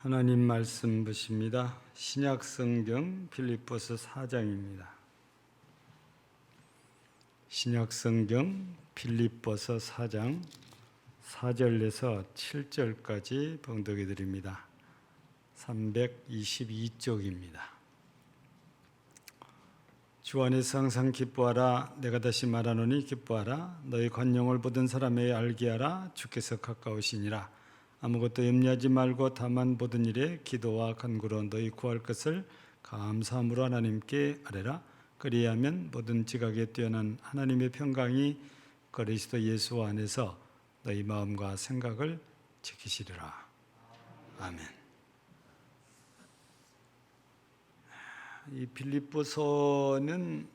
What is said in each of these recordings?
하나님 말씀 보십니다. 신약 성경 빌립보서 4장입니다. 신약 성경 빌립보서 4장 4절에서 7절까지 봉독해 드립니다. 322쪽입니다. 주 안에서 항상 기뻐하라. 내가 다시 말하노니 기뻐하라. 너희 관용을 보던 사람에게 알게 하라. 주께서 가까우시니라. 아무것도 염려하지 말고 다만 모든 일에 기도와 간구로 너희 구할 것을 감사함으로 하나님께 아뢰라. 그리하면 모든 지각에 뛰어난 하나님의 평강이 그리스도 예수 안에서 너희 마음과 생각을 지키시리라. 아멘. 이 빌립보서는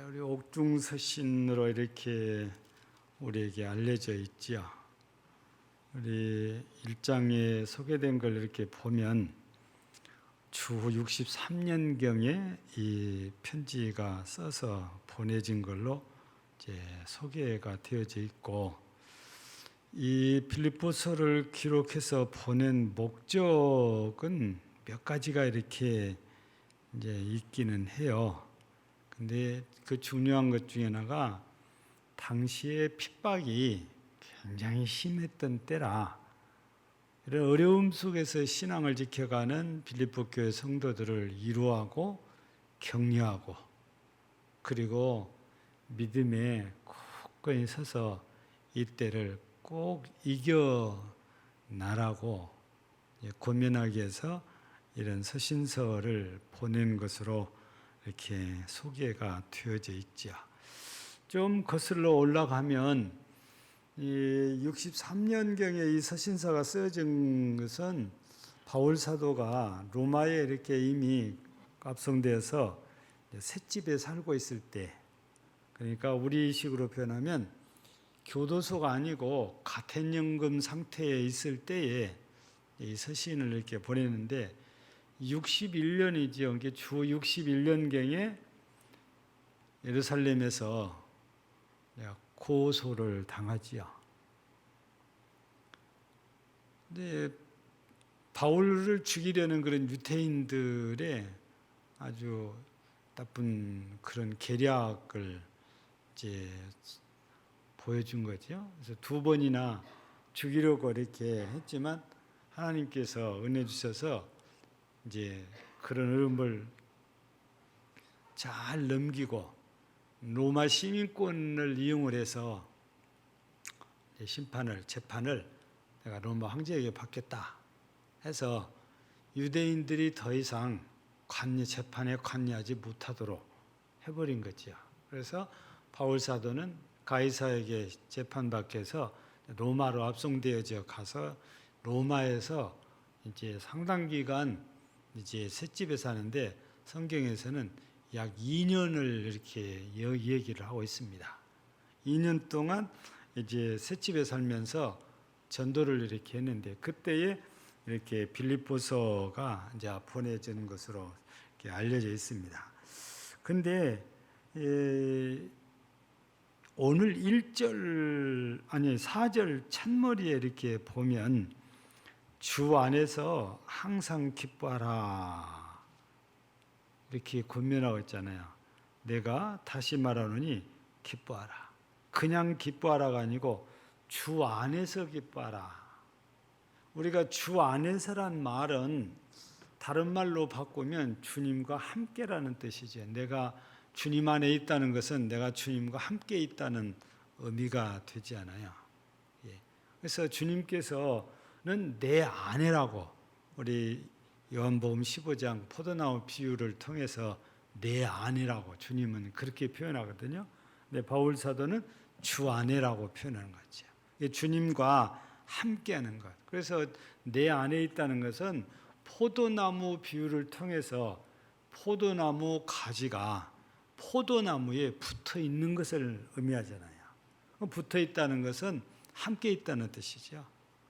우리 옥중서신으로 이렇게 우리에게 알려져 있지요. 우리 1장에 소개된 걸 이렇게 보면 주후 63년경에 이 편지가 써서 보내진 걸로 이제 소개가 되어져 있고, 이 빌립보서를 기록해서 보낸 목적은 몇 가지가 이렇게 이제 있기는 해요. 근데 그 중요한 것 중에 하나가 당시의 핍박이 굉장히 심했던 때라, 이런 어려움 속에서 신앙을 지켜가는 빌립보 교회 성도들을 위로하고 격려하고, 그리고 믿음에 굳건히 서서 이때를 꼭 이겨나라고 권면하기 위해서 이런 서신서를 보낸 것으로 이렇게 소개가 되어져 있죠. 좀 거슬러 올라가면 이 63년경에 이 서신서가 쓰여진 것은 바울 사도가 로마에 이렇게 이미 압송되어서 셋집에 살고 있을 때, 그러니까 우리식으로 표현하면 교도소가 아니고 가택연금 상태에 있을 때에 이 서신을 이렇게 보내는데, 61년이죠. 주 61년경에 예루살렘에서 고소를 당하지요. 근데 바울을 죽이려는 그런 유대인들의 아주 나쁜 그런 계략을 이제 보여준 거죠. 그래서 두 번이나 죽이려고 이렇게 했지만 하나님께서 은혜 주셔서 이제 그런 어려움을 잘 넘기고 로마 시민권을 이용을 해서 재판을 내가 로마 황제에게 받겠다 해서 유대인들이 더 이상 재판에 관여하지 못하도록 해버린 거죠. 그래서 바울 사도는 가이사에게 재판받기 위해서 로마로 압송되어져 가서 로마에서 이제 상당 기간 이제 셋집에 사는데, 성경에서는 약 2년을 이렇게 얘기를 하고 있습니다. 2년 동안 이제 셋집에 살면서 전도를 이렇게 했는데, 그때에 이렇게 빌립보서가 이제 보내진 것으로 이렇게 알려져 있습니다. 근데 오늘 4절 첫머리에 이렇게 보면 주 안에서 항상 기뻐하라 이렇게 권면하고 있잖아요. 내가 다시 말하노니 기뻐하라. 그냥 기뻐하라가 아니고 주 안에서 기뻐하라. 우리가 주 안에서란 말은 다른 말로 바꾸면 주님과 함께라는 뜻이죠. 내가 주님 안에 있다는 것은 내가 주님과 함께 있다는 의미가 되지 않아요. 그래서 주님께서는 내 안에라고, 우리 요한복음 15장 포도나무 비유를 통해서 내 안이라고 주님은 그렇게 표현하거든요. 근데 바울 사도는 주 안에라고 표현하는 거죠. 주님과 함께하는 것. 그래서 내 안에 있다는 것은 포도나무 비유를 통해서 포도나무 가지가 포도나무에 붙어 있는 것을 의미하잖아요. 붙어 있다는 것은 함께 있다는 뜻이죠.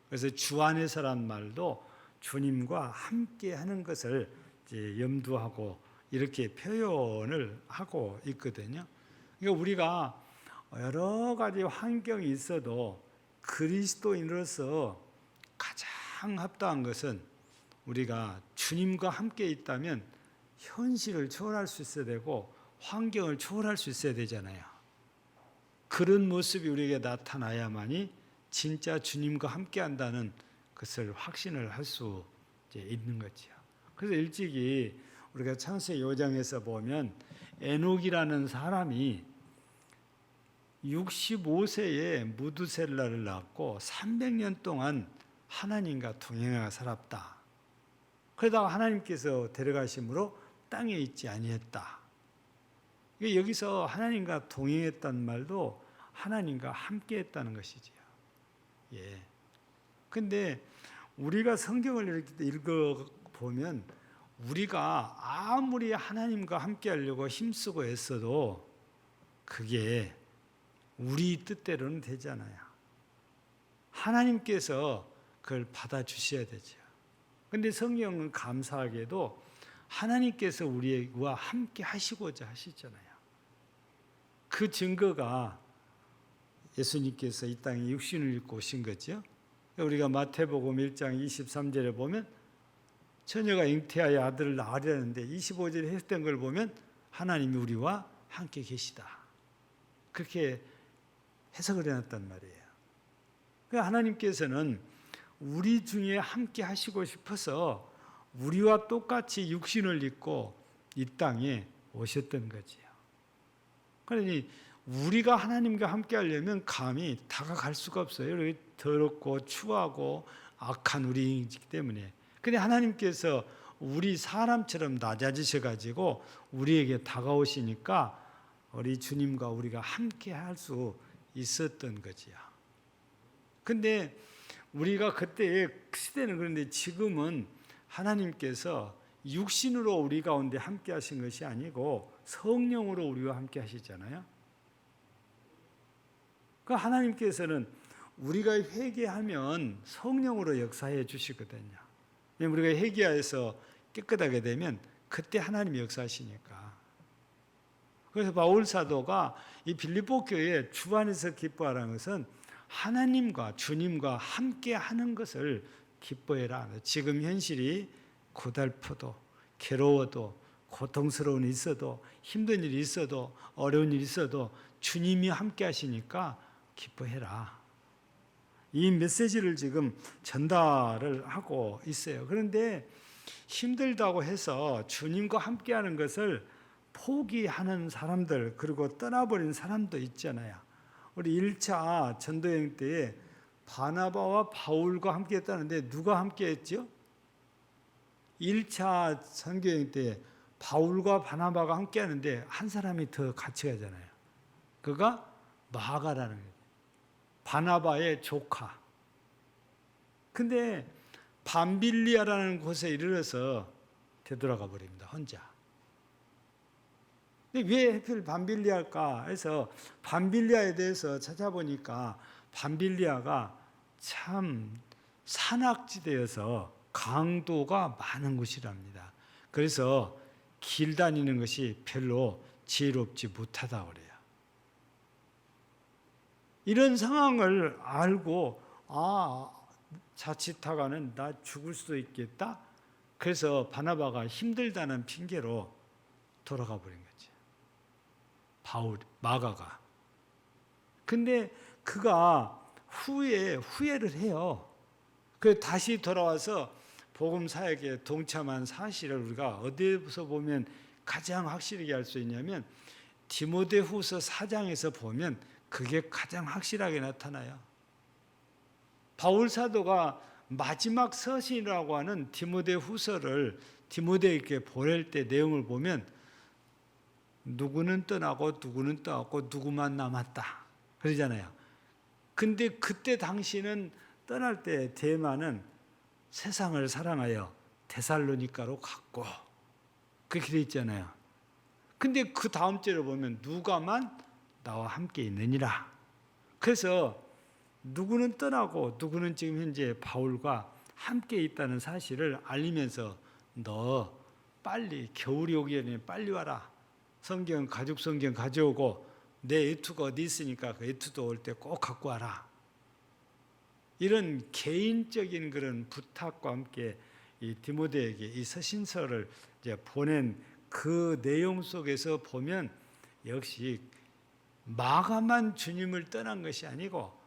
그래서 주 안에서란 말도 주님과 함께 하는 것을 이제 염두하고 이렇게 표현을 하고 있거든요. 그러니까 우리가 여러 가지 환경이 있어도 그리스도인으로서 가장 가장 합당한 것은 우리가 주님과 함께 있다면 현실을 초월할 수 있어야 되고 환경을 초월할 수 있어야 되잖아요. 그런 모습이 우리에게 나타나야만이 진짜 주님과 함께 한다는 것을 확신을 할 수 있는 거죠. 그래서 일찍이 우리가 창세기 5장에서 보면 에녹이라는 사람이 65세에 무두셀라를 낳았고 300년 동안 하나님과 동행하여 살았다. 그러다가 하나님께서 데려가심으로 땅에 있지 아니했다. 여기서 하나님과 동행했다는 말도 하나님과 함께했다는 것이지요. 예. 근데 우리가 성경을 이렇게 읽어 보면 우리가 아무리 하나님과 함께하려고 힘쓰고 애써도 그게 우리 뜻대로는 되지 않아요. 하나님께서 그걸 받아주셔야 되죠. 근데 성경은 감사하게도 하나님께서 우리와 함께 하시고자 하시잖아요. 그 증거가 예수님께서 이 땅에 육신을 입고 오신 거죠. 우리가 마태복음 1장 23절에 보면 처녀가 잉태하여 아들을 낳으려는데 25절에 했던 걸 보면 하나님이 우리와 함께 계시다. 그렇게 해석을 해놨단 말이에요. 하나님께서는 우리 중에 함께 하시고 싶어서 우리와 똑같이 육신을 입고 이 땅에 오셨던 거지요. 그러니 우리가 하나님과 함께 하려면 감히 다가갈 수가 없어요. 더럽고 추하고 악한 우리이기 때문에. 근데 하나님께서 우리 사람처럼 낮아지셔가지고 우리에게 다가오시니까 우리 주님과 우리가 함께 할 수 있었던 거지요. 근데 우리가 그때의 시대는 그런데 지금은 하나님께서 육신으로 우리 가운데 함께 하신 것이 아니고 성령으로 우리와 함께 하시잖아요. 그 하나님께서는 우리가 회개하면 성령으로 역사해 주시거든요. 우리가 회개해서 깨끗하게 되면 그때 하나님이 역사하시니까. 그래서 바울 사도가 이 빌립보 교회에 주 안에서 기뻐하라는 것은 하나님과 주님과 함께 하는 것을 기뻐해라. 지금 현실이 고달퍼도 괴로워도 고통스러운 일이 있어도 힘든 일이 있어도 어려운 일이 있어도 주님이 함께 하시니까 기뻐해라. 이 메시지를 지금 전달을 하고 있어요. 그런데 힘들다고 해서 주님과 함께하는 것을 포기하는 사람들 그리고 떠나버린 사람도 있잖아요. 우리 1차 전도여행 때에 바나바와 바울과 함께 했다는데 누가 함께 했죠? 1차 선교여행 때 바울과 바나바가 함께 하는데 한 사람이 더 같이 가잖아요. 그가 마가라는 거예요. 바나바의 조카. 근데 밤빌리아라는 곳에 이르러서 되돌아가 버립니다. 혼자. 근데 왜 하필 밤빌리아일까 해서 밤빌리아에 대해서 찾아보니까 밤빌리아가 참 산악지대여서 강도가 많은 곳이랍니다. 그래서 길 다니는 것이 별로 지혜롭지 못하다고 그래요. 이런 상황을 알고 자칫하가는 나 죽을 수도 있겠다. 그래서 바나바가 힘들다는 핑계로 돌아가 버린 거죠. 마가가. 근데 그가 후회를 해요. 그래서 다시 돌아와서 복음 사역에 동참한 사실을 우리가 어디에서 보면 가장 확실하게 알 수 있냐면 디모데후서 4장에서 보면 그게 가장 확실하게 나타나요. 바울 사도가 마지막 서신이라고 하는 디모데후서를 디모데에게 보낼 때 내용을 보면 누구는 떠나고 누구는 떠났고 누구만 남았다 그러잖아요. 근데 그때 당시는 떠날 때 데마는 세상을 사랑하여 데살로니가로 갔고 그렇게 돼 있잖아요. 근데 그 다음 절에 보면 누가만 나와 함께 있느니라. 그래서 누구는 떠나고 누구는 지금 현재 바울과 함께 있다는 사실을 알리면서 너 빨리 겨울이 오기 전에 빨리 와라. 가죽 성경 가져오고 내 에투가 어디 있으니까 그 에투도 올 때 꼭 갖고 와라. 이런 개인적인 그런 부탁과 함께 이 디모데에게 이 서신서를 이제 보낸 그 내용 속에서 보면 역시 마가만 주님을 떠난 것이 아니고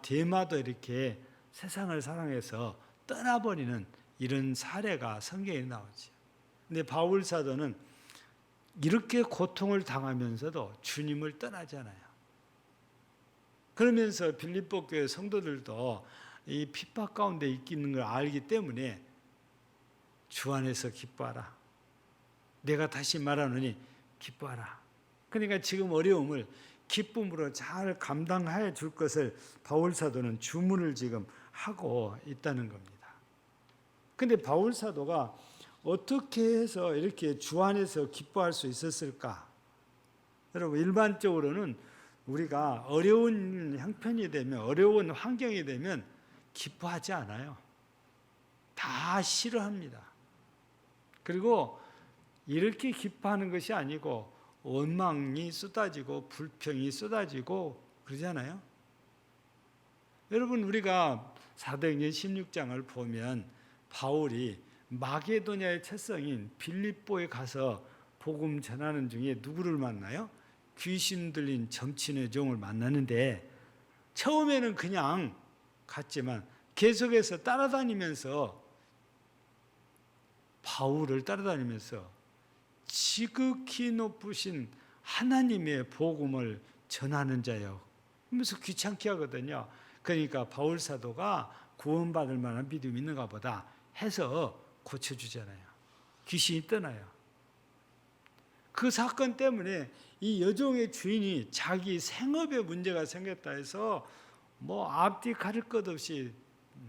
데마도 이렇게 세상을 사랑해서 떠나버리는 이런 사례가 성경에 나오죠. 근데 바울 사도는 이렇게 고통을 당하면서도 주님을 떠나지 않아요. 그러면서 빌립보 교회 성도들도 이 핍박 가운데 있는 걸 알기 때문에 주 안에서 기뻐하라. 내가 다시 말하노니 기뻐하라. 그러니까 지금 어려움을 기쁨으로 잘 감당해 줄 것을 바울 사도는 주문을 지금 하고 있다는 겁니다. 근데 바울 사도가 어떻게 해서 이렇게 주 안에서 기뻐할 수 있었을까? 여러분, 일반적으로는 우리가 어려운 형편이 되면, 어려운 환경이 되면 기뻐하지 않아요. 다 싫어합니다. 그리고 이렇게 기뻐하는 것이 아니고 원망이 쏟아지고 불평이 쏟아지고 그러잖아요. 여러분, 우리가 사도행전 16장을 보면 바울이 마게도냐의 첫성인 빌립보에 가서 복음 전하는 중에 누구를 만나요? 귀신 들린 점친의 종을 만나는데 처음에는 그냥 갔지만 계속해서 따라다니면서 바울을 따라다니면서 지극히 높으신 하나님의 복음을 전하는 자요. 그러면서 귀찮게 하거든요. 그러니까 바울 사도가 구원받을 만한 믿음이 있는가 보다 해서 고쳐주잖아요. 귀신이 떠나요. 그 사건 때문에 이 여종의 주인이 자기 생업에 문제가 생겼다 해서 뭐 앞뒤 가릴 것 없이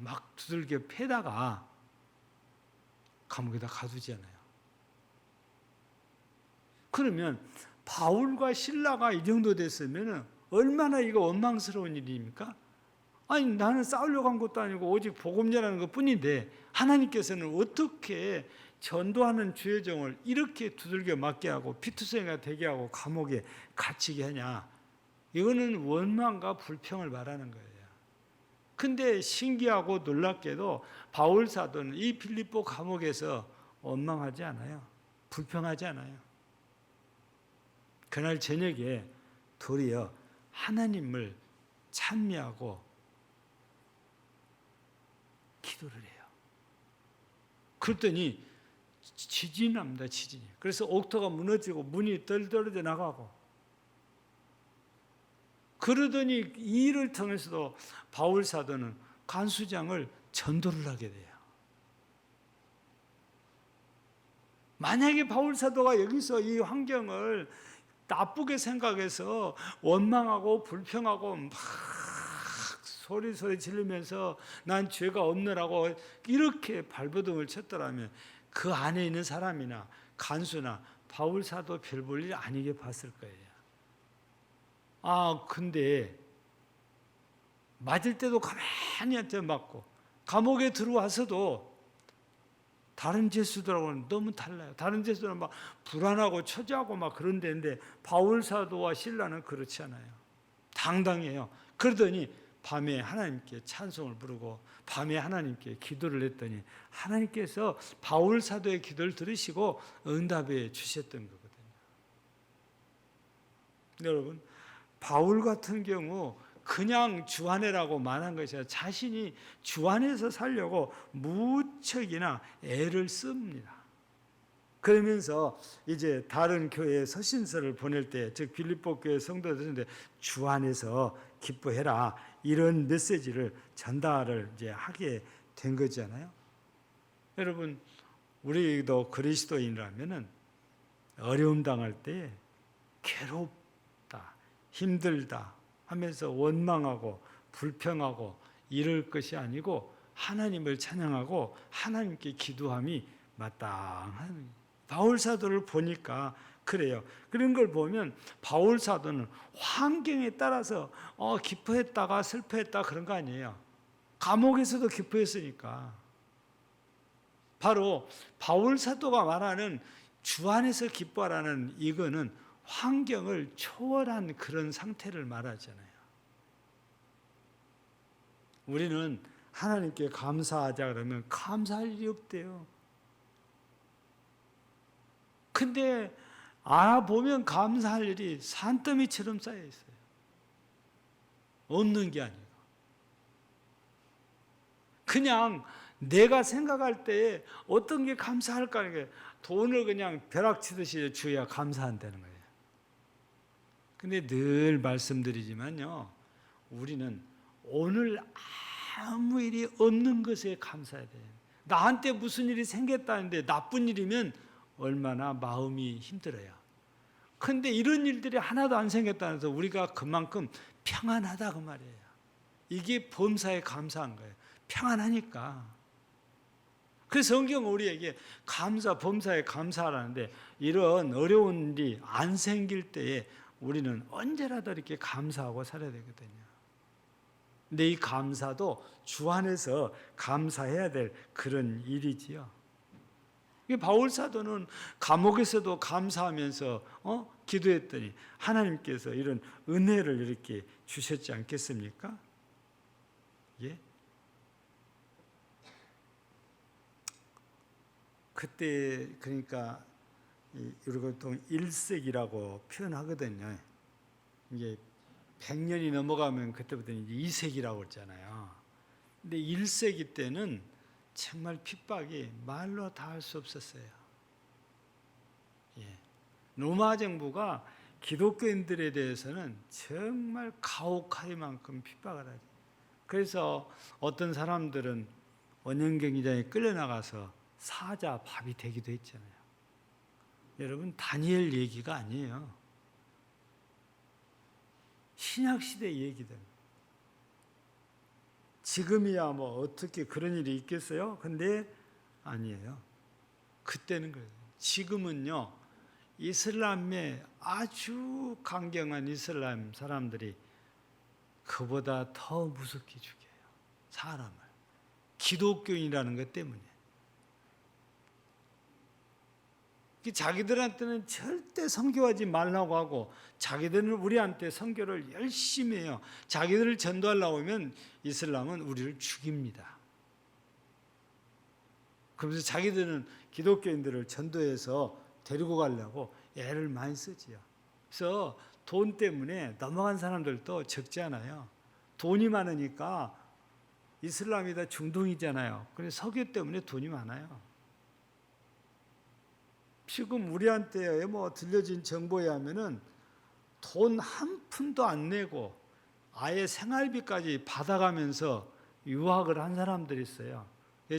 막 두들겨 패다가 감옥에다 가두잖아요. 그러면 바울과 실라가 이 정도 됐으면 얼마나 이거 원망스러운 일입니까? 아니, 나는 싸우려고 한 것도 아니고 오직 복음 전하는 것뿐인데 하나님께서는 어떻게 전도하는 주의 종을 이렇게 두들겨 맞게 하고 피투성이가 되게 하고 감옥에 갇히게 하냐? 이거는 원망과 불평을 말하는 거예요. 근데 신기하고 놀랍게도 바울 사도는 이 빌립보 감옥에서 원망하지 않아요. 불평하지 않아요. 그날 저녁에 도리어 하나님을 찬미하고 기도를 해요. 그랬더니 지진이 납니다. 지진이. 그래서 옥토가 무너지고 문이 떨어져 나가고 그러더니 이 일을 통해서도 바울 사도는 간수장을 전도를 하게 돼요. 만약에 바울 사도가 여기서 이 환경을 나쁘게 생각해서 원망하고 불평하고 막 소리 지르면서 난 죄가 없느라고 이렇게 발버둥을 쳤더라면 그 안에 있는 사람이나 간수나 바울 사도 별 볼 일 아니게 봤을 거예요. 근데 맞을 때도 가만히 앉아 맞고 감옥에 들어와서도 다른 죄수들하고는 너무 달라요. 다른 죄수들은 막 불안하고 초조하고 막 그런 데인데 바울 사도와 실라는 그렇지 않아요. 당당해요. 그러더니 밤에 하나님께 찬송을 부르고 밤에 하나님께 기도를 했더니 하나님께서 바울 사도의 기도를 들으시고 응답해 주셨던 거거든요. 여러분, 바울 같은 경우 그냥 주 안에라고 말한 것이 아니라 자신이 주 안에서 살려고 무척이나 애를 씁니다. 그러면서 이제 다른 교회에 서신서를 보낼 때, 즉 빌립보 교회 성도들한테 주 안에서 기뻐해라 이런 메시지를 전달을 이제 하게 된 거잖아요. 여러분, 우리도 그리스도인이라면은 어려움 당할 때 괴롭다, 힘들다 하면서 원망하고 불평하고 이럴 것이 아니고 하나님을 찬양하고 하나님께 기도함이 마땅한 바울 사도를 보니까 그래요. 그런 걸 보면 바울 사도는 환경에 따라서 기뻐했다가 슬퍼했다 그런 거 아니에요. 감옥에서도 기뻐했으니까. 바로 바울 사도가 말하는 주 안에서 기뻐하라는 이거는 환경을 초월한 그런 상태를 말하잖아요. 우리는 하나님께 감사하자 그러면 감사할 일이 없대요. 근데 알아보면 감사할 일이 산더미처럼 쌓여 있어요. 없는 게 아니고. 그냥 내가 생각할 때 어떤 게 감사할까 하는 게 돈을 그냥 벼락치듯이 주어야 감사한다는 거예요. 근데 늘 말씀드리지만요, 우리는 오늘 아무 일이 없는 것에 감사해야 돼요. 나한테 무슨 일이 생겼다는데 나쁜 일이면 얼마나 마음이 힘들어요. 근데 이런 일들이 하나도 안 생겼다는 해서 우리가 그만큼 평안하다 그 말이에요. 이게 범사에 감사한 거예요. 평안하니까. 그래서 성경은 우리에게 감사, 범사에 감사하라는데 이런 어려운 일이 안 생길 때에 우리는 언제라도 이렇게 감사하고 살아야 되거든요. 근데 이 감사도 주 안에서 감사해야 될 그런 일이지요. 바울 사도는 감옥에서도 감사하면서 기도했더니 하나님께서 이런 은혜를 이렇게 주셨지 않겠습니까? 예? 그때 그러니까 우리가 보통 일세기라고 표현하거든요. 이게 100년이 넘어가면 그때부터는 이제 2세기라고 그러잖아요. 근데 1세기 때는 정말 핍박이 말로 다 할 수 없었어요. 예. 로마 정부가 기독교인들에 대해서는 정말 가혹할 만큼 핍박을 하죠. 그래서 어떤 사람들은 원형경기장에 끌려나가서 사자 밥이 되기도 했잖아요. 여러분, 다니엘 얘기가 아니에요. 신약시대 얘기들. 지금이야 뭐 어떻게 그런 일이 있겠어요? 근데 아니에요. 그때는 그래요. 지금은요, 이슬람의 아주 강경한 이슬람 사람들이 그보다 더 무섭게 죽여요. 사람을. 기독교인이라는 것 때문에. 자기들한테는 절대 선교하지 말라고 하고 자기들은 우리한테 선교를 열심히 해요. 자기들을 전도하려고 하면 이슬람은 우리를 죽입니다. 그러면서 자기들은 기독교인들을 전도해서 데리고 가려고 애를 많이 쓰지요. 그래서 돈 때문에 넘어간 사람들도 적지 않아요. 돈이 많으니까 이슬람이 다 중동이잖아요. 그래서 석유 때문에 돈이 많아요. 지금 우리한테 뭐 들려진 정보에 하면은 돈 한 푼도 안 내고 아예 생활비까지 받아가면서 유학을 한 사람들이 있어요.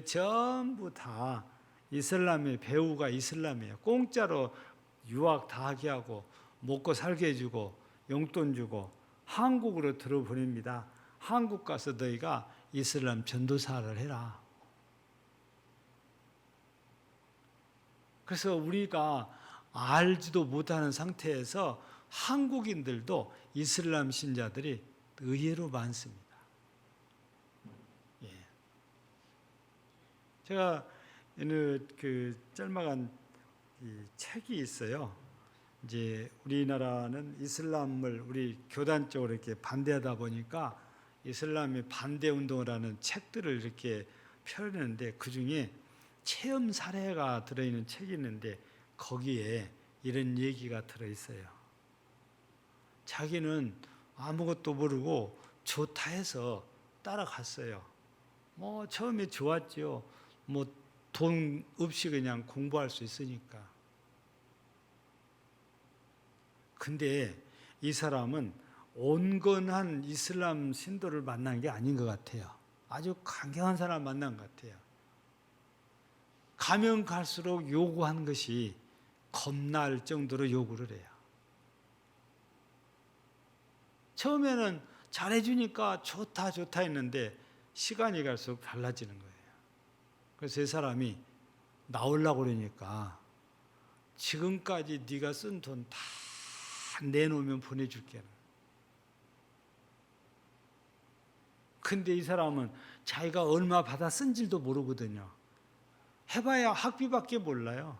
전부 다 이슬람의 배우가 이슬람이에요. 공짜로 유학 다 하게 하고 먹고 살게 해주고 용돈 주고 한국으로 들어보냅니다. 한국 가서 너희가 이슬람 전도사를 해라. 그래서 우리가 알지도 못하는 상태에서 한국인들도 이슬람 신자들이 의외로 많습니다. 예. 제가 그 짤막한 책이 있어요. 이제 우리나라는 이슬람을 우리 교단 쪽으로 이렇게 반대하다 보니까 이슬람의 반대 운동을 하는 책들을 이렇게 펴내는데 그 중에 체험 사례가 들어있는 책이 있는데 거기에 이런 얘기가 들어있어요. 자기는 아무것도 모르고 좋다 해서 따라갔어요. 뭐 처음에 좋았죠. 뭐 돈 없이 그냥 공부할 수 있으니까. 근데 이 사람은 온건한 이슬람 신도를 만난 게 아닌 것 같아요. 아주 강경한 사람 만난 것 같아요. 가면 갈수록 요구한 것이 겁날 정도로 요구를 해요. 처음에는 잘해주니까 좋다 좋다 했는데 시간이 갈수록 달라지는 거예요. 그래서 이 사람이 나오려고 그러니까 지금까지 네가 쓴 돈 다 내놓으면 보내줄게. 근데 이 사람은 자기가 얼마 받아 쓴 줄도 모르거든요. 해봐야 학비밖에 몰라요.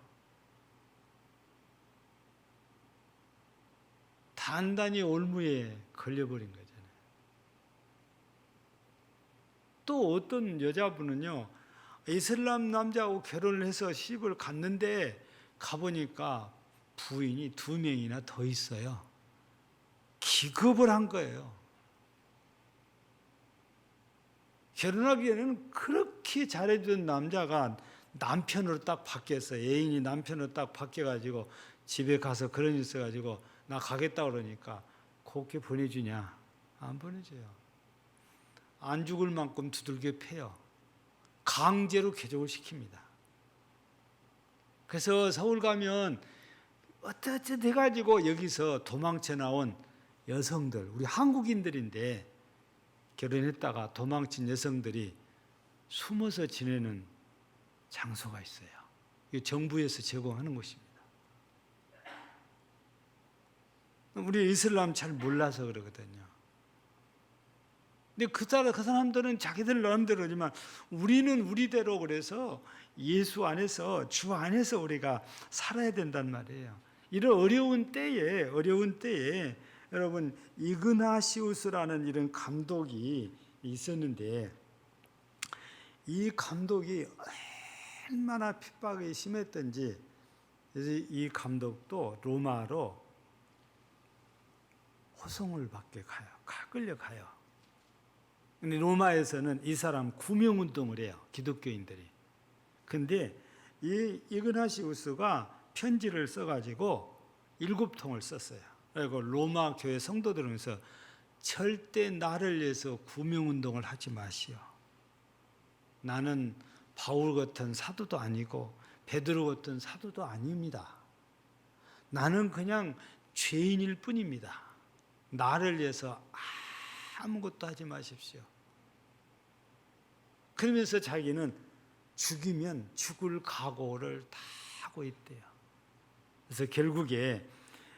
단단히 올무에 걸려버린 거잖아요. 또 어떤 여자분은요, 이슬람 남자하고 결혼을 해서 시집을 갔는데 가보니까 부인이 2명이나 더 있어요. 기겁을 한 거예요. 결혼하기에는 그렇게 잘해준 남자가 남편으로 딱 바뀌었어요. 애인이 남편으로 딱 바뀌어가지고 집에 가서 그런 일 있어가지고 나 가겠다 그러니까 그렇게 보내주냐? 안 보내줘요. 안 죽을 만큼 두들겨 패요. 강제로 개족을 시킵니다. 그래서 서울 가면 어쩌저쩌 해가지고 여기서 도망쳐 나온 여성들, 우리 한국인들인데 결혼했다가 도망친 여성들이 숨어서 지내는 장소가 있어요. 이게 정부에서 제공하는 곳입니다. 우리 이슬람 잘 몰라서 그러거든요. 근데 그 사람들은 자기들 나름대로지만 우리는 우리대로 그래서 예수 안에서 주 안에서 우리가 살아야 된단 말이에요. 이런 어려운 때에 여러분 이그나시우스라는 이런 감독이 있었는데 이 감독이 얼마나 핍박이 심했던지 이 감독도 로마로 호송을 받게 가요. 끌려가요. 근데 로마에서는 이 사람 구명운동을 해요. 기독교인들이. 근데 이 이그나시우스가 편지를 써가지고 7통을 썼어요. 그리고 로마 교회 성도들은서 절대 나를 위해서 구명운동을 하지 마시오. 나는 바울 같은 사도도 아니고 베드로 같은 사도도 아닙니다. 나는 그냥 죄인일 뿐입니다. 나를 위해서 아무것도 하지 마십시오. 그러면서 자기는 죽이면 죽을 각오를 다 하고 있대요. 그래서 결국에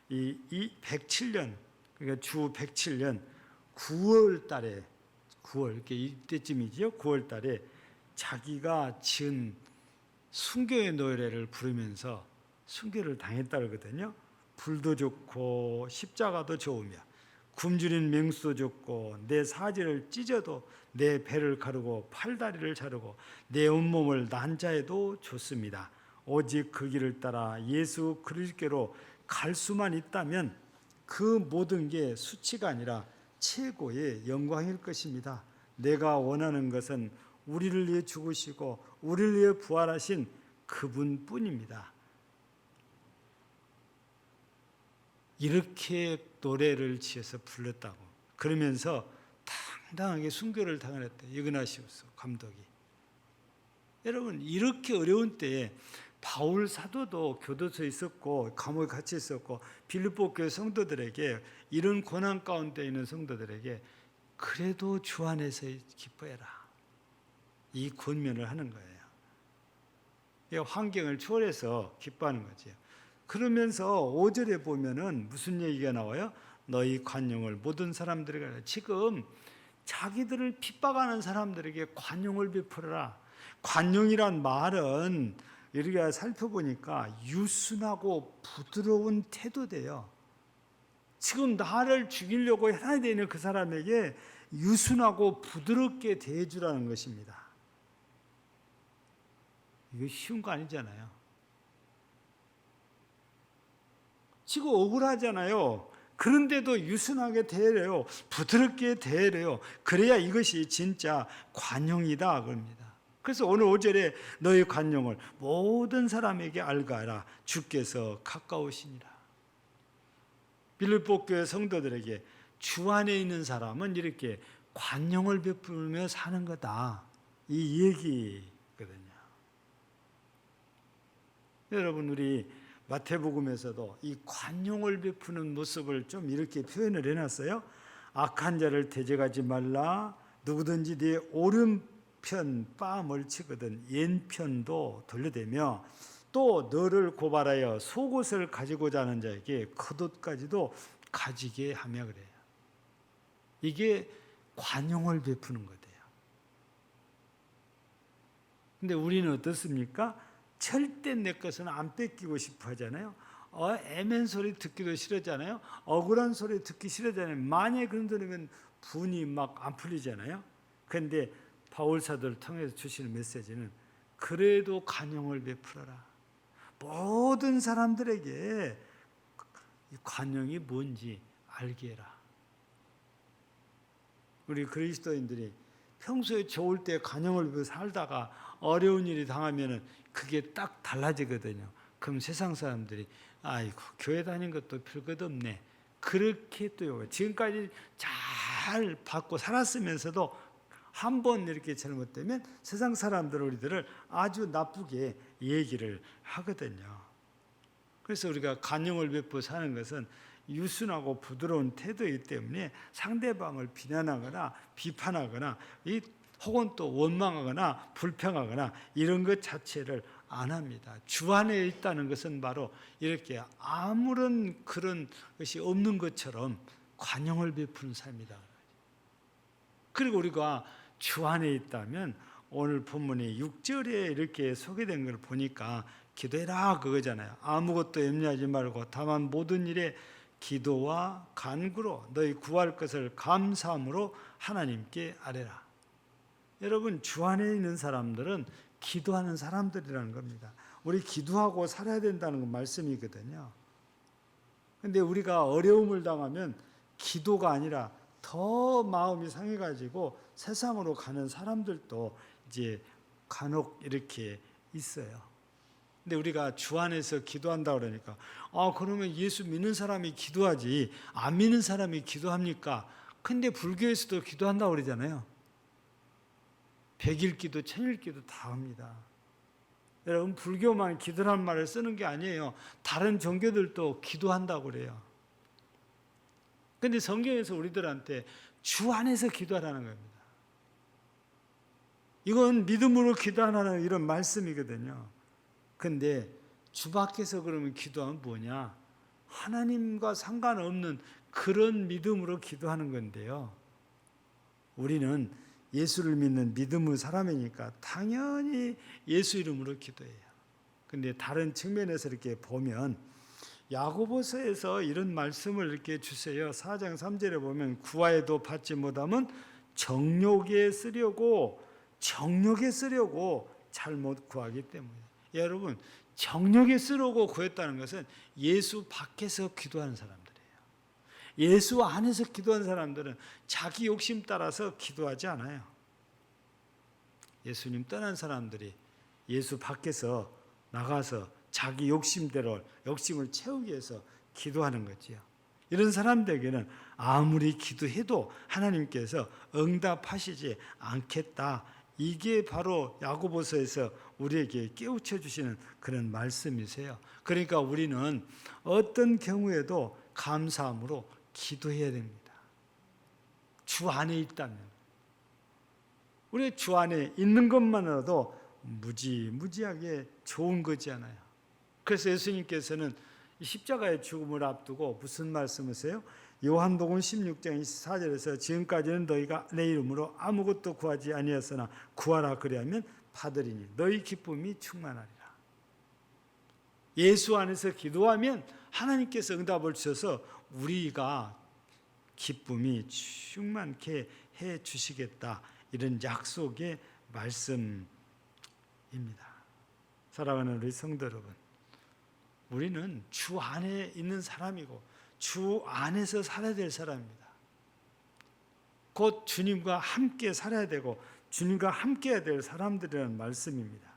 이 107년, 그러니까 주 107년 9월 달에, 9월, 이렇게 이때쯤이죠. 9월 달에 자기가 지은 순교의 노래를 부르면서 순교를 당했다 그러거든요. 불도 좋고 십자가도 좋으며 굶주린 맹수도 좋고 내 사지를 찢어도 내 배를 가르고 팔다리를 자르고 내 온몸을 난자해도 좋습니다. 오직 그 길을 따라 예수 그리스도께로 갈 수만 있다면 그 모든 게 수치가 아니라 최고의 영광일 것입니다. 내가 원하는 것은 우리를 위해 죽으시고 우리를 위해 부활하신 그분뿐입니다. 이렇게 노래를 지어서 불렀다고. 그러면서 당당하게 순교를 당했대요. 이그나시우스 감독이. 여러분, 이렇게 어려운 때에 바울 사도도 교도소에 있었고 감옥에 갇혀 있었고 빌립보 교회 성도들에게, 이런 고난 가운데 있는 성도들에게 그래도 주 안에서 기뻐해라, 이 권면을 하는 거예요. 환경을 초월해서 기뻐하는 거죠. 그러면서 5절에 보면은 무슨 얘기가 나와요? 너희 관용을 모든 사람들에게, 지금 자기들을 핍박하는 사람들에게 관용을 베풀어라. 관용이란 말은 우리가 살펴보니까 유순하고 부드러운 태도돼요. 지금 나를 죽이려고 해야 되는 그 사람에게 유순하고 부드럽게 대해주라는 것입니다. 이거 쉬운 거 아니잖아요. 지금 억울하잖아요. 그런데도 유순하게 대해래요. 부드럽게 대해래요. 그래야 이것이 진짜 관용이다 그럽니다. 그래서 오늘 5절에 너희 관용을 모든 사람에게 알가라. 주께서 가까우시니라. 빌립보 교회 성도들에게 주 안에 있는 사람은 이렇게 관용을 베풀며 사는 거다, 이 얘기거든요. 여러분, 우리 마태복음에서도 이 관용을 베푸는 모습을 좀 이렇게 표현을 해놨어요. 악한 자를 대적하지 말라. 누구든지 네 오른편 뺨을 치거든 왼편도 돌려대며 또 너를 고발하여 속옷을 가지고자 하는 자에게 겉옷까지도 가지게 하며 그래요. 이게 관용을 베푸는 거예요. 근데 우리는 어떻습니까? 절대 내 것은 안 뺏기고 싶어 하잖아요. 애맨 소리 듣기도 싫어하잖아요. 억울한 소리 듣기 싫어하잖아요. 만약에 그런 소리면 분이 막 안 풀리잖아요. 그런데 바울 사도를 통해서 주시는 메시지는 그래도 관용을 베풀어라. 모든 사람들에게 관용이 뭔지 알게 해라. 우리 그리스도인들이 평소에 좋을 때 관용을 베풀고 살다가 어려운 일이 당하면은 그게 딱 달라지거든요. 그럼 세상 사람들이 아이고 교회 다닌 것도 별것 없네. 그렇게 또 지금까지 잘 받고 살았으면서도 한 번 이렇게 잘못되면 세상 사람들 우리들을 아주 나쁘게 얘기를 하거든요. 그래서 우리가 관용을 베풀고 사는 것은 유순하고 부드러운 태도이기 때문에 상대방을 비난하거나 비판하거나 혹은 또 원망하거나 불평하거나 이런 것 자체를 안 합니다. 주 안에 있다는 것은 바로 이렇게 아무런 그런 것이 없는 것처럼 관용을 베푸는 삶이다. 그리고 우리가 주 안에 있다면 오늘 본문의 6절에 이렇게 소개된 걸 보니까 기도해라 그거잖아요. 아무것도 염려하지 말고 다만 모든 일에 기도와 간구로 너희 구할 것을 감사함으로 하나님께 아뢰라. 여러분 주 안에 있는 사람들은 기도하는 사람들이라는 겁니다. 우리 기도하고 살아야 된다는 건 말씀이거든요. 그런데 우리가 어려움을 당하면 기도가 아니라 더 마음이 상해가지고 세상으로 가는 사람들도 이제 간혹 이렇게 있어요. 근데 우리가 주 안에서 기도한다 그러니까 그러면 예수 믿는 사람이 기도하지 안 믿는 사람이 기도합니까? 근데 불교에서도 기도한다고 그러잖아요. 백일 기도, 천일 기도 다 합니다. 여러분 불교만 기도란 말을 쓰는 게 아니에요. 다른 종교들도 기도한다고 그래요. 근데 성경에서 우리들한테 주 안에서 기도하라는 겁니다. 이건 믿음으로 기도하라는 이런 말씀이거든요. 근데 주 밖에서 그러면 기도하면 뭐냐? 하나님과 상관없는 그런 믿음으로 기도하는 건데요. 우리는 예수를 믿는 믿음의 사람이니까 당연히 예수 이름으로 기도해요. 근데 다른 측면에서 이렇게 보면 야고보서에서 이런 말씀을 이렇게 주세요. 4장 3절에 보면 구하여도 받지 못하면 정욕에 쓰려고 잘못 구하기 때문에. 여러분 정욕에 쓰려고 구했다는 것은 예수 밖에서 기도하는 사람들이에요. 예수 안에서 기도하는 사람들은 자기 욕심 따라서 기도하지 않아요. 예수님 떠난 사람들이 예수 밖에서 나가서 자기 욕심을 채우기 위해서 기도하는 거지요. 이런 사람들에게는 아무리 기도해도 하나님께서 응답하시지 않겠다. 이게 바로 야고보서에서 우리에게 깨우쳐 주시는 그런 말씀이세요. 그러니까 우리는 어떤 경우에도 감사함으로 기도해야 됩니다. 주 안에 있다면. 우리 주 안에 있는 것만으로도 무지하게 좋은 거잖아요. 그래서 예수님께서는 십자가의 죽음을 앞두고 무슨 말씀이세요? 요한복음 16장 24절에서 지금까지는 너희가 내 이름으로 아무것도 구하지 아니하였으나 구하라 그리하면 받으리니 너희 기쁨이 충만하리라. 예수 안에서 기도하면 하나님께서 응답을 주셔서 우리가 기쁨이 충만케 해 주시겠다. 이런 약속의 말씀입니다. 사랑하는 우리 성도 여러분, 우리는 주 안에 있는 사람이고 주 안에서 살아야 될 사람입니다. 곧 주님과 함께 살아야 되고 주님과 함께 해야 될 사람들이라는 말씀입니다.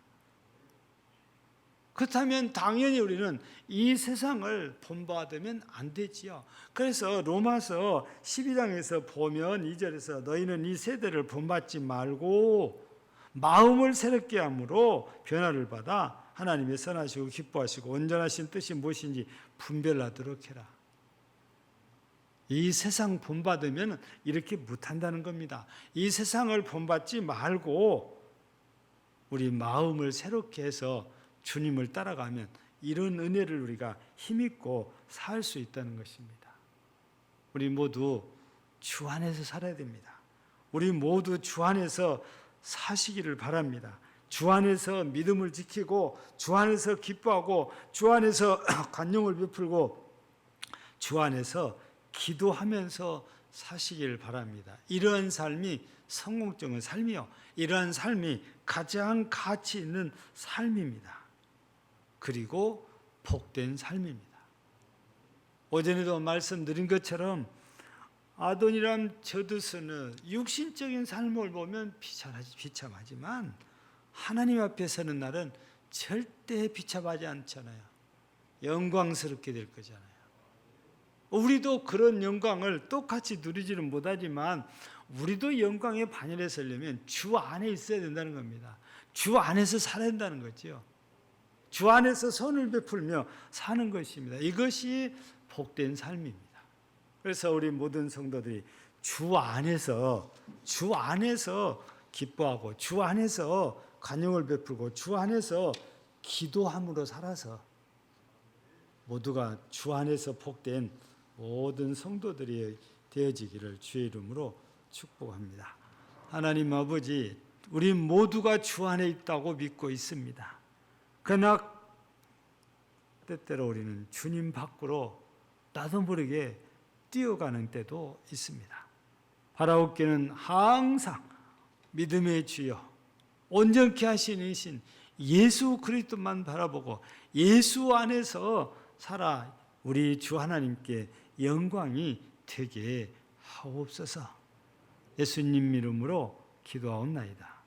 그렇다면 당연히 우리는 이 세상을 본받으면 안 되지요. 그래서 로마서 12장에서 보면 2절에서 너희는 이 세대를 본받지 말고 마음을 새롭게 함으로 변화를 받아 하나님의 선하시고 기뻐하시고 온전하신 뜻이 무엇인지 분별하도록 해라. 이 세상 본받으면 이렇게 못한다는 겁니다. 이 세상을 본받지 말고 우리 마음을 새롭게 해서 주님을 따라가면 이런 은혜를 우리가 힘있고 살 수 있다는 것입니다. 우리 모두 주 안에서 살아야 됩니다. 우리 모두 주 안에서 사시기를 바랍니다. 주 안에서 믿음을 지키고 주 안에서 기뻐하고 주 안에서 관용을 베풀고 주 안에서 기도하면서 사시길 바랍니다. 이러한 삶이 성공적인 삶이요. 이러한 삶이 가장 가치 있는 삶입니다. 그리고 복된 삶입니다. 오전에도 말씀드린 것처럼 아도니람 저드스는 육신적인 삶을 보면 비참하지만 하나님 앞에 서는 날은 절대 비참하지 않잖아요. 영광스럽게 될 거잖아요. 우리도 그런 영광을 똑같이 누리지는 못하지만 우리도 영광의 반열에 서려면 주 안에 있어야 된다는 겁니다. 주 안에서 살아야 된다는 거죠. 주 안에서 선을 베풀며 사는 것입니다. 이것이 복된 삶입니다. 그래서 우리 모든 성도들이 주 안에서 기뻐하고 주 안에서 관용을 베풀고 주 안에서 기도함으로 살아서 모두가 주 안에서 복된 모든 성도들이 되어지기를 주의 이름으로 축복합니다. 하나님 아버지, 우리 모두가 주 안에 있다고 믿고 있습니다. 그러나 때때로 우리는 주님 밖으로 나도 모르게 뛰어가는 때도 있습니다. 바라옵기는 항상 믿음의 주여, 온전케 하시는 신 예수 그리스도만 바라보고 예수 안에서 살아 우리 주 하나님께 영광이 되게 하옵소서. 예수님 이름으로 기도하옵나이다.